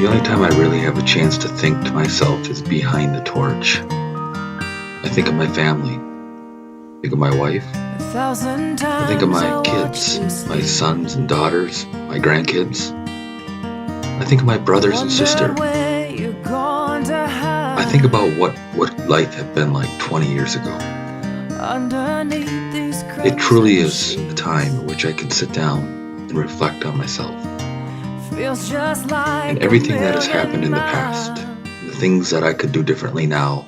The only time I really have a chance to think to myself is behind the torch. I think of my family. I think of my wife. I think of my kids, my sons and daughters, my grandkids. I think of my brothers and sister. I think about what life had been like 20 years ago. It truly is a time in which I can sit down and reflect on myself. And everything that has happened in the past, the things that I could do differently now,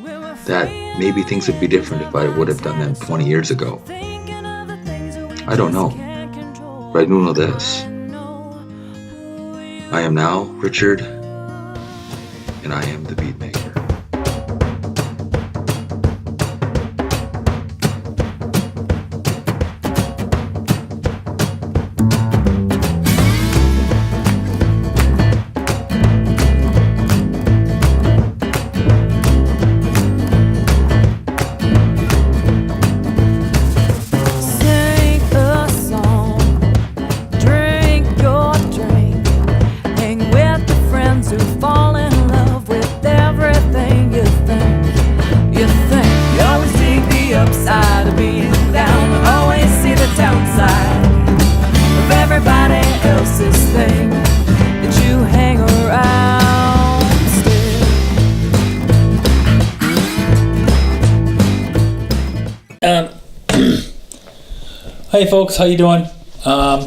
that maybe things would be different if I would have done them 20 years ago. I don't know, but I do know this. I am now Richard, and I am the bead maker. Upside of being down, always see the downside of everybody else's thing that you hang around still. Hey folks, how you doing? We're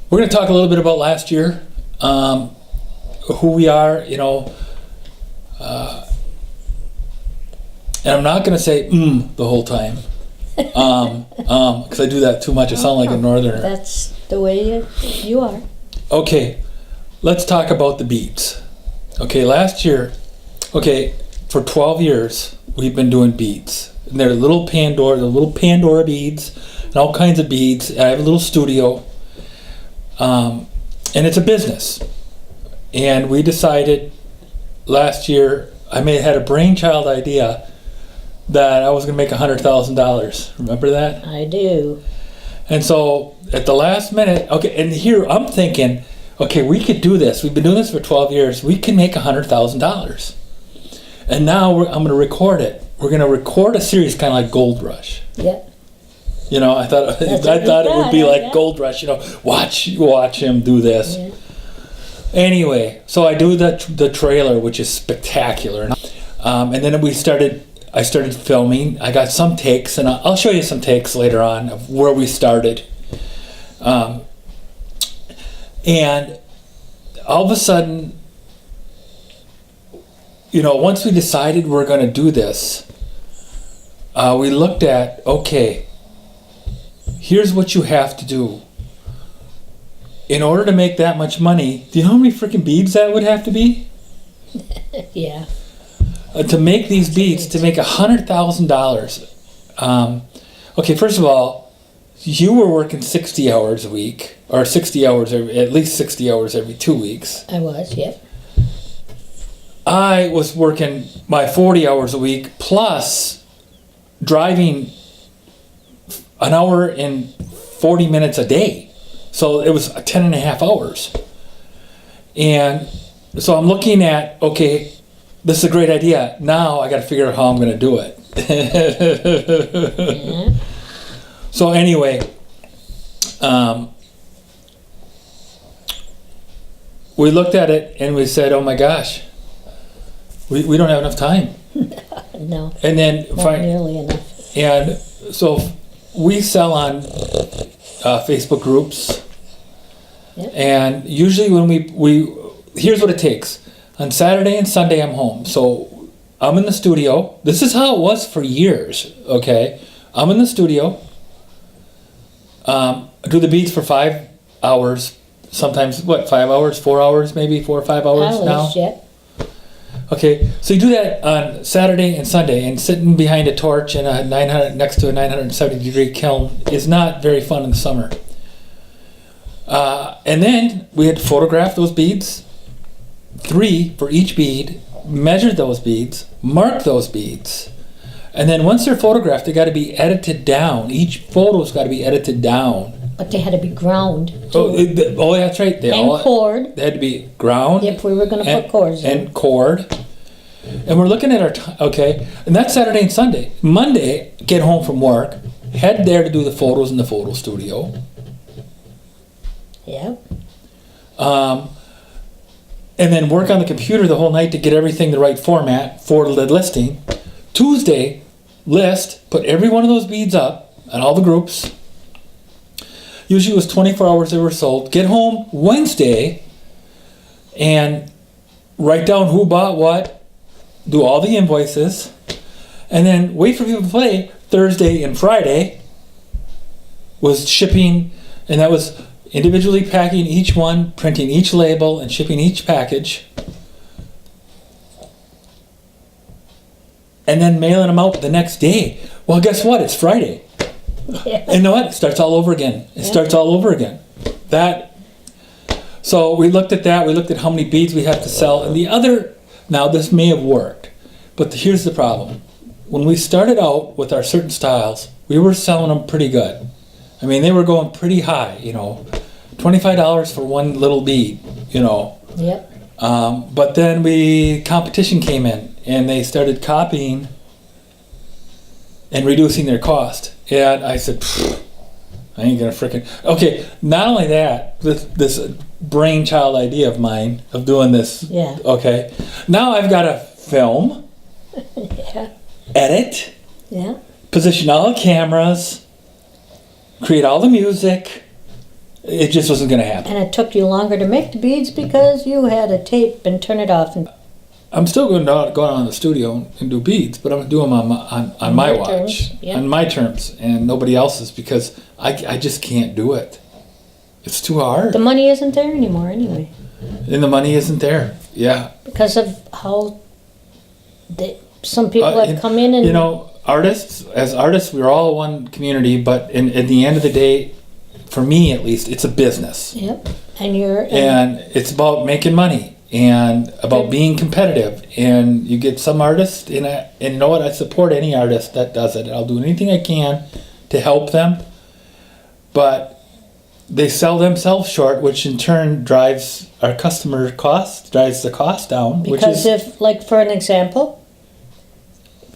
going to talk a little bit about last year, who we are, and I'm not going to say the whole time, because I do that too much. I sound like a northerner. That's the way you are. Okay, let's talk about the beads. Okay, last year, for 12 years, we've been doing beads. And they're the little Pandora beads, and all kinds of beads. I have a little studio, and it's a business. And we decided last year, I had a brainchild idea that I was going to make $100,000. Remember that? I do. And so at the last minute, and here I'm thinking, we could do this. We've been doing this for 12 years. We can make $100,000. And now I'm going to record it. We're going to record a series kind of like Gold Rush. Yep. I thought it would be like Gold Rush. Watch him do this. Yeah. Anyway, so I do the trailer, which is spectacular. And then I started filming. I got some takes, and I'll show you some takes later on of where we started. And all of a sudden, once we decided we're going to do this, we looked at, here's what you have to do. In order to make that much money, do you know how many freaking beads that would have to be? Yeah. To make these beads, to make $100,000. First of all, you were working 60 hours a week, or at least 60 hours every 2 weeks. I was, yep. I was working my 40 hours a week, plus driving an hour and 40 minutes a day. So it was 10 and a half hours. And so I'm looking at, this is a great idea. Now I got to figure out how I'm going to do it. Mm-hmm. So anyway, we looked at it and we said, oh my gosh, we don't have enough time. No. And then not nearly enough. And so we sell on Facebook groups. Yep. And usually when we here's what it takes. On Saturday and Sunday, I'm home. So I'm in the studio. This is how it was for years, I'm in the studio. Do the beats for 5 hours. Sometimes, 5 hours, 4 hours, maybe 4 or 5 hours now? Yep. So you do that on Saturday and Sunday, and sitting behind a torch and next to a 970-degree kiln is not very fun in the summer. And then we had to photograph those beads, 3 for each bead, measure those beads, mark those beads, and then once they're photographed, they got to be edited down. Each photo's got to be edited down But they had to be ground. That's right. And cord. They had to be ground. If we were going to put cords in. And cord. And we're looking at our and that's Saturday and Sunday. Monday, get home from work, head there to do the photos in the photo studio. Yep. And then work on the computer the whole night to get everything the right format for the listing. Tuesday, list, put every one of those beads up on all the groups. Usually it was 24 hours they were sold. Get home Wednesday and write down who bought what, do all the invoices, and then wait for people to play. Thursday and Friday was shipping, and that was individually packing each one, printing each label, and shipping each package. And then mailing them out the next day. Well, guess what? It's Friday. Yeah. And you know what? It starts all over again. Starts all over again. So we looked at that. We looked at how many beads we have to sell. And now this may have worked, but here's the problem. When we started out with our certain styles, we were selling them pretty good. I mean, they were going pretty high, $25 for one little bead, Yep. But then competition came in and they started copying and reducing their cost. And I said, I ain't gonna okay, not only that, this brainchild idea of mine of doing this. Yeah. Okay. Now I've got to film, Yeah. edit, Yeah. position all the cameras, create all the music. It just wasn't gonna happen. And it took you longer to make the beads because you had to tape and turn it off. And I'm still going to go out in the studio and do beads, but I'm going to do them on my your watch, terms, yeah. on my terms, and nobody else's, because I just can't do it. It's too hard. the money isn't there anymore anyway. And the money isn't there. Yeah. Because of how some people have come in and... As artists, we're all one community, but at the end of the day, for me at least, it's a business. Yep. And it's about making money and about being competitive. And you get some artists, and you know what? I support any artist that does it. I'll do anything I can to help them. But they sell themselves short, which in turn drives our customer cost, drives the cost down. Because if, like for an example,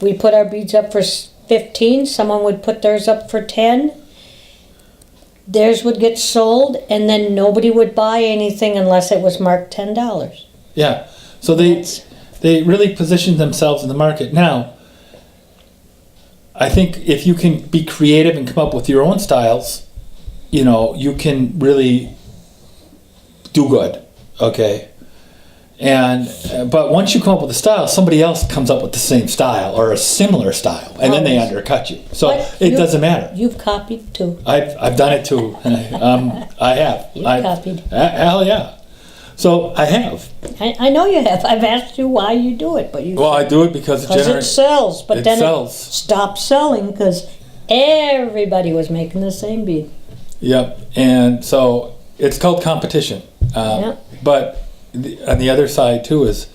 we put our beads up for 15, someone would put theirs up for 10, theirs would get sold, and then nobody would buy anything unless it was marked $10. Yeah, so they really position themselves in the market. Now, I think if you can be creative and come up with your own styles, you can really do good, okay? But once you come up with a style, somebody else comes up with the same style or a similar style, and then they undercut you. So it doesn't matter. You've copied too. I've done it too. I have. You've copied. Hell yeah. So I have. I know you have. I've asked you why you do it, but you. Well, I do it because it sells, but then sells. It stopped selling because everybody was making the same bead. Yep, and so it's called competition. Yep. But on the other side too is,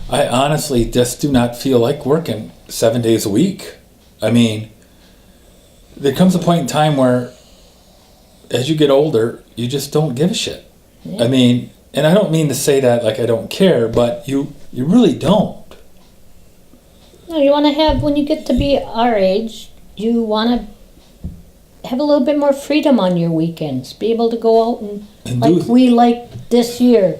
I honestly just do not feel like working 7 days a week. I mean, there comes a point in time where, as you get older, you just don't give a shit. Yeah. I mean, and I don't mean to say that like I don't care, but you really don't. No, you want to have, when you get to be our age, you want to have a little bit more freedom on your weekends. Be able to go out and like this year,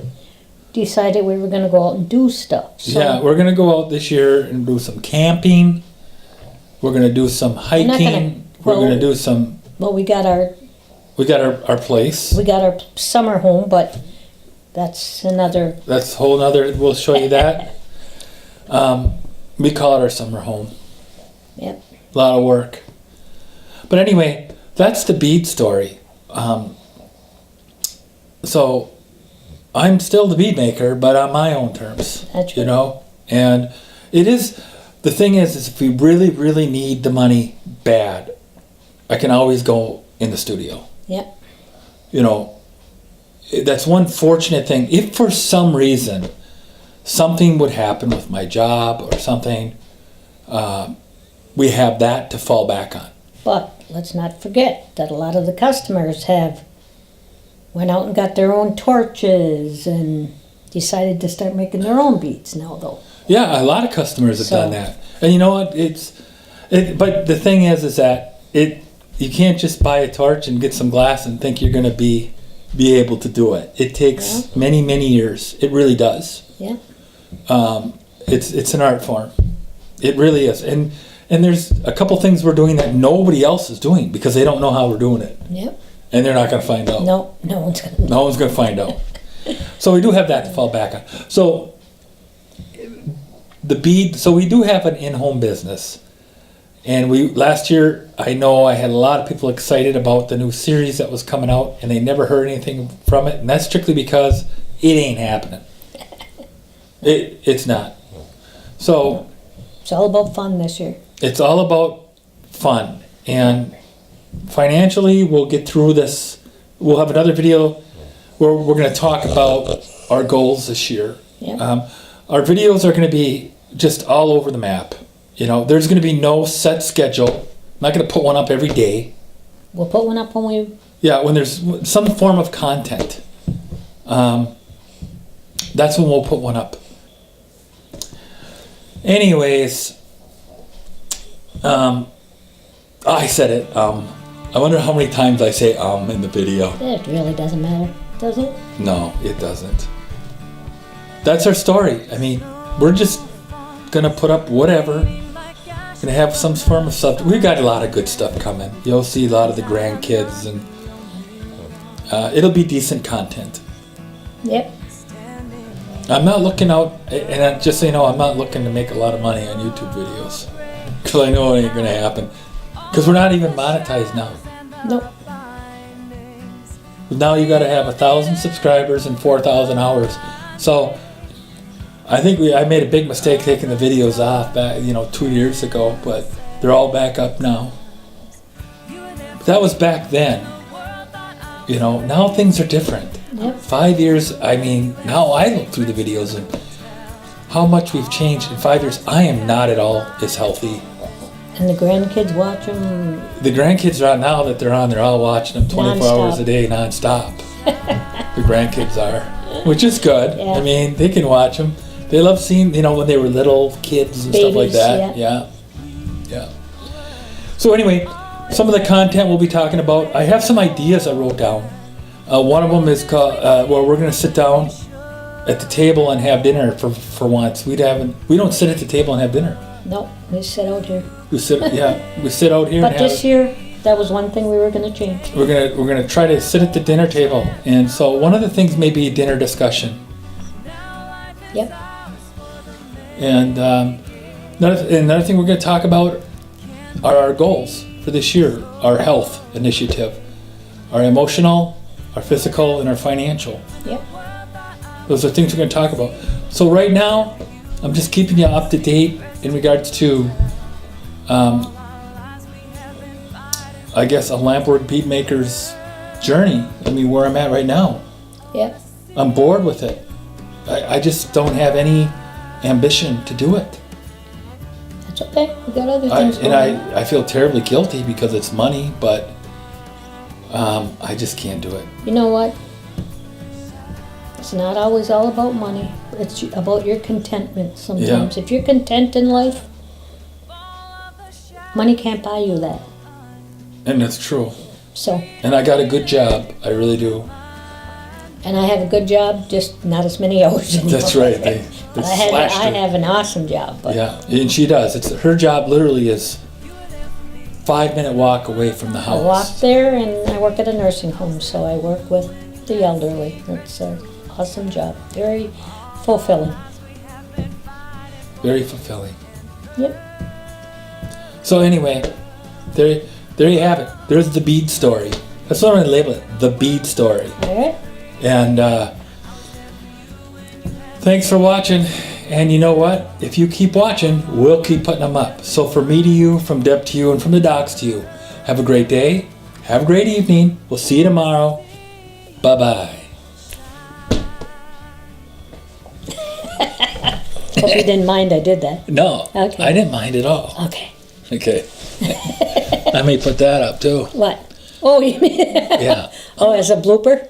decided we were going to go out and do stuff. So yeah, we're going to go out this year and do some camping. We're going to do some hiking. We're going to do some... Well, we got our place. We got our summer home, but that's another... That's a whole nother... We'll show you that. We call it our summer home. Yep. A lot of work. But anyway, that's the bead story. So I'm still the bead maker, but on my own terms. That's right. And it is... The thing is if we really, really need the money bad, I can always go in the studio. Yep. That's one fortunate thing. If for some reason something would happen with my job or something, we have that to fall back on. But let's not forget that a lot of the customers have went out and got their own torches and decided to start making their own beads now, though. Yeah, a lot of customers have done that. And you know what? But the thing is that you can't just buy a torch and get some glass and think you're going to be able to do it. It takes many, many years. It really does. Yeah. It's an art form. It really is. And there's a couple things we're doing that nobody else is doing because they don't know how we're doing it. Yep. And they're not going to find out. No one's going to know. No one's going to find out. So we do have that to fall back on. So we do have an in-home business. And last year, I know I had a lot of people excited about the new series that was coming out, and they never heard anything from it. And that's strictly because it ain't happening. It's not. So it's all about fun this year. It's all about fun. And financially, we'll get through this. We'll have another video where we're going to talk about our goals this year. Yeah. Our videos are going to be just all over the map. You know, there's going to be no set schedule. I'm not going to put one up every day. We'll put one up when we... Yeah, when there's some form of content. That's when we'll put one up. Anyways, I said it. I wonder how many times I say in the video. It really doesn't matter, does it? No, it doesn't. That's our story. I mean, we're just going to put up whatever. Going to have some form of stuff. We've got a lot of good stuff coming. You'll see a lot of the grandkids, and it'll be decent content. Yep. I'm not looking out, and just so you know, I'm not looking to make a lot of money on YouTube videos. Because I know it ain't going to happen. Because we're not even monetized now. Nope. Now you got to have 1,000 subscribers and 4,000 hours. So I think I made a big mistake taking the videos off back, 2 years ago, but they're all back up now. But that was back then. Now things are different. Yep. 5 years, now I look through the videos and how much we've changed in 5 years. I am not at all as healthy. And the grandkids watch them. The grandkids right now that they're all watching them 24 hours a day non-stop. The grandkids are, which is good. Yeah. They can watch them. They love seeing, when they were little kids and Babies, stuff like that. Yeah. So anyway, some of the content we'll be talking about, I have some ideas I wrote down. One of them is called, well, we're going to sit down at the table and have dinner for once. We don't sit at the table and have dinner. No, we sit out here. We sit out here. But this year, that was one thing we were going to change. We're gonna try to sit at the dinner table, and so one of the things may be a dinner discussion. Yep. And another thing we're going to talk about are our goals for this year, our health initiative, our emotional, our physical, and our financial. Yep. Those are things we're going to talk about. So right now, I'm just keeping you up to date in regards to, I guess, a Lampwork Bead maker's journey. Where I'm at right now. Yep. I'm bored with it. I just don't have any ambition to do it. That's okay. We got other things going on. I feel terribly guilty because it's money, but I just can't do it. You know what? It's not always all about money. It's about your contentment sometimes. Yeah. If you're content in life, money can't buy you that. And that's true. So. And I got a good job. I really do. And I have a good job, just not as many hours anymore. That's right. But I have an awesome job. But yeah, and she does. Her job literally is 5-minute walk away from the house. I walk there, and I work at a nursing home, so I work with the elderly. It's an awesome job. Very fulfilling. Very fulfilling. Yep. So anyway, there you have it. There's the bead story. That's what I'm going to label it, the bead story. All right. And thanks for watching. And you know what? If you keep watching, we'll keep putting them up. So from me to you, from Deb to you, and from the docs to you, have a great day. Have a great evening. We'll see you tomorrow. Bye-bye. Hope you didn't mind I did that. No, Okay. I didn't mind at all. Okay. Okay. I may put that up too. What? Oh, you mean? Yeah. Oh, as a blooper?